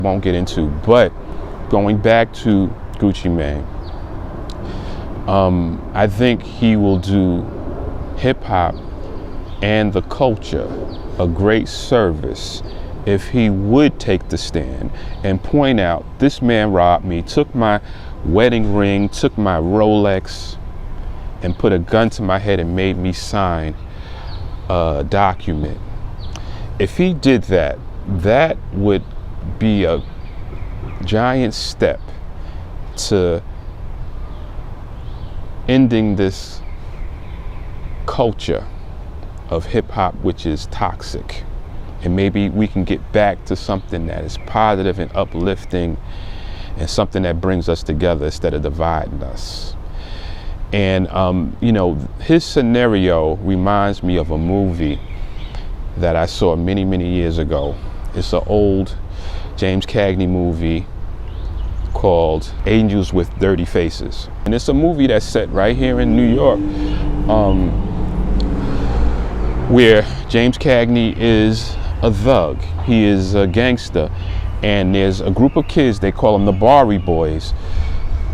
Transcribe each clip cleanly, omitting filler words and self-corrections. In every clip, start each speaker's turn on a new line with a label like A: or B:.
A: won't get into. But going back to Gucci Mane, I think he will do hip hop and the culture a great service if he would take the stand and point out, this man robbed me, took my wedding ring, took my Rolex, and put a gun to my head and made me sign a document. If he did that, that would be a giant step to ending this culture of hip hop, which is toxic. And maybe we can get back to something that is positive and uplifting and something that brings us together instead of dividing us. And, you know, his scenario reminds me of a movie that I saw many, many years ago. It's an old James Cagney movie called Angels with Dirty Faces. And it's a movie that's set right here in New York, where James Cagney is a thug. He is a gangster. And there's a group of kids, they call them the Bari Boys,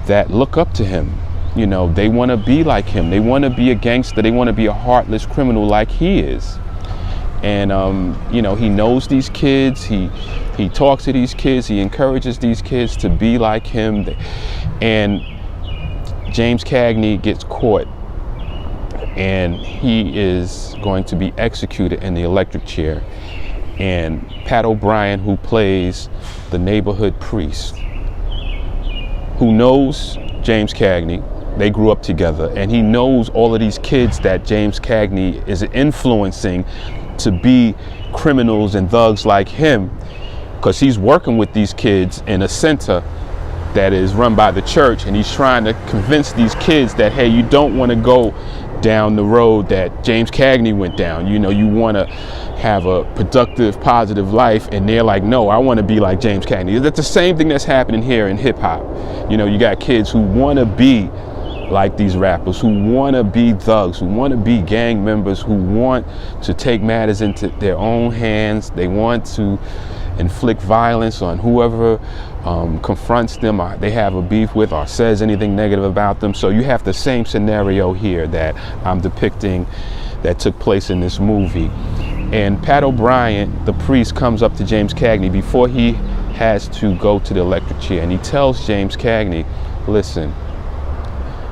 A: that look up to him. You know, they want to be like him. They want to be a gangster. They want to be a heartless criminal like he is. And, you know, he knows these kids. He talks to these kids. He encourages these kids to be like him. And James Cagney gets caught. And he is going to be executed in the electric chair. And Pat O'Brien, who plays the neighborhood priest, who knows James Cagney, they grew up together, and he knows all of these kids that James Cagney is influencing to be criminals and thugs like him, because he's working with these kids in a center that is run by the church, and he's trying to convince these kids that, hey, you don't want to go down the road that James Cagney went down. You know, you want to have a productive, positive life. And they're like, no, I want to be like James Cagney. That's the same thing that's happening here in hip hop. You know, you got kids who want to be like these rappers, who want to be thugs, who want to be gang members, who want to take matters into their own hands. They want to inflict violence on whoever confronts them, or they have a beef with, or says anything negative about them. So you have the same scenario here that I'm depicting that took place in this movie. And Pat O'Brien, the priest, comes up to James Cagney before he has to go to the electric chair, and he tells James Cagney, listen,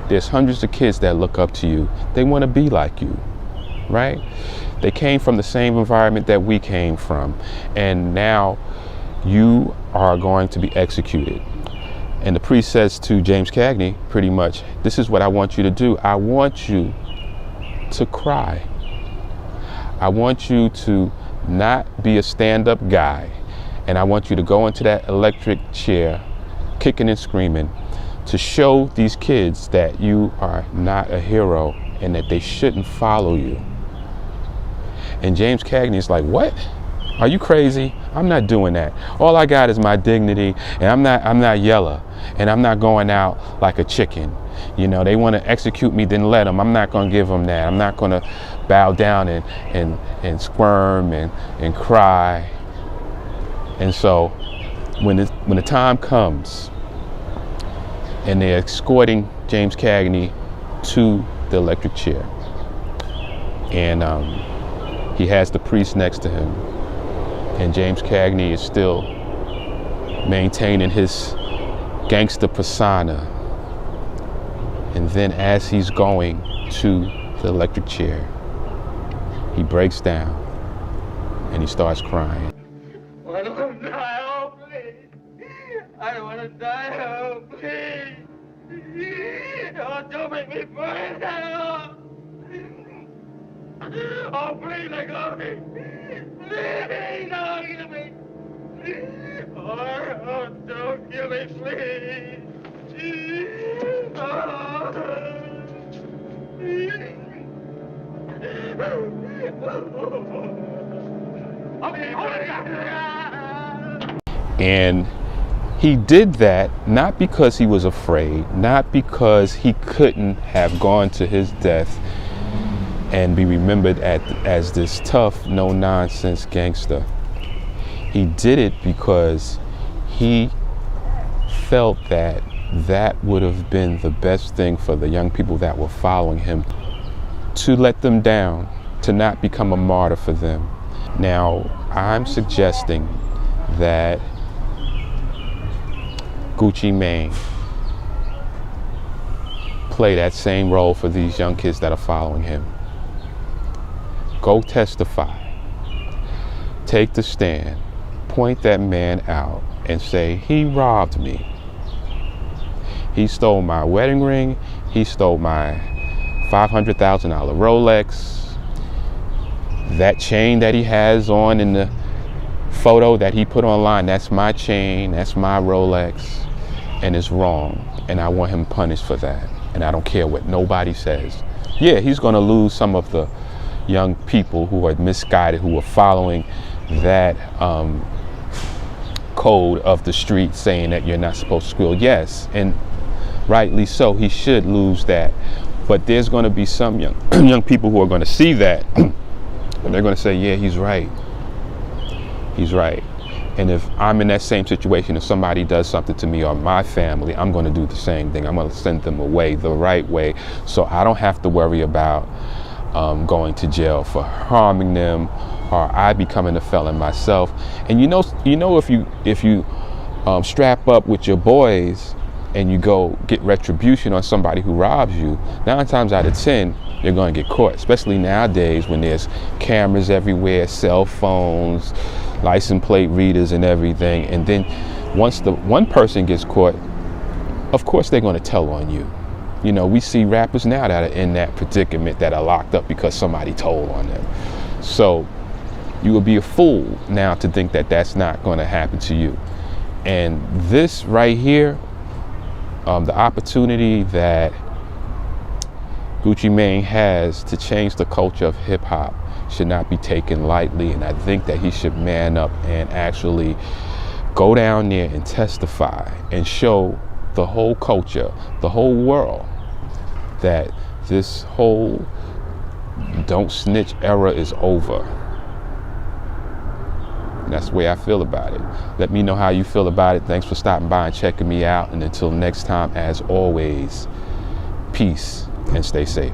A: there's hundreds of kids that look up to you. They want to be like you, right? They came from the same environment that we came from, and now you are going to be executed. And the priest says to James Cagney, pretty much, this is what I want you to do. I want you to cry. I want you to not be a stand-up guy. And I want you to go into that electric chair, kicking and screaming, to show these kids that you are not a hero and that they shouldn't follow you. And James Cagney is like, what? Are you crazy? I'm not doing that. All I got is my dignity, and I'm not yellow, and I'm not going out like a chicken. You know, they want to execute me, then let them. I'm not going to give them that. I'm not going to bow down and squirm and cry. And so when the time comes and they're escorting James Cagney to the electric chair, and he has the priest next to him, and James Cagney is still maintaining his gangster persona. And then as he's going to the electric chair, he breaks down and he starts crying.
B: I don't want to die, oh please. I don't want to die, oh please. Oh, don't make me burn now. Oh, please, let go of me. Please, don't kill me. Oh, don't kill me, please.
A: And he did that not because he was afraid, not because he couldn't have gone to his death and be remembered as this tough, no-nonsense gangster. He did it because he felt that that would have been the best thing for the young people that were following him, to let them down, to not become a martyr for them. Now, I'm suggesting that Gucci Mane play that same role for these young kids that are following him. Go testify. Take the stand. Point that man out and say, he robbed me. He stole my wedding ring. He stole my $500,000 Rolex. That chain that he has on in the photo that he put online, that's my chain, that's my Rolex, and it's wrong. And I want him punished for that. And I don't care what nobody says. Yeah, he's gonna lose some of the young people who are misguided, who are following that code of the street saying that you're not supposed to squeal. Yes, and rightly so, he should lose that. But there's gonna be some young people who are gonna see that and they're gonna say, yeah, he's right. He's right. And if I'm in that same situation, if somebody does something to me or my family, I'm going to do the same thing. I'm going to send them away the right way, so I don't have to worry about going to jail for harming them, or I becoming a felon myself. And you know, if you strap up with your boys and you go get retribution on somebody who robs you, 9 times out of 10, you're going to get caught. Especially nowadays when there's cameras everywhere, cell phones, license plate readers and everything. And then once the one person gets caught, of course they're going to tell on you. You know, we see rappers now that are in that predicament, that are locked up because somebody told on them. So you would be a fool now to think that that's not going to happen to you. And this right here, the opportunity that Gucci Mane has to change the culture of hip hop should not be taken lightly. And I think that he should man up and actually go down there and testify and show the whole culture, the whole world, that this whole don't snitch era is over. And that's the way I feel about it. Let me know how you feel about it. Thanks for stopping by and checking me out. And until next time, as always, peace and stay safe.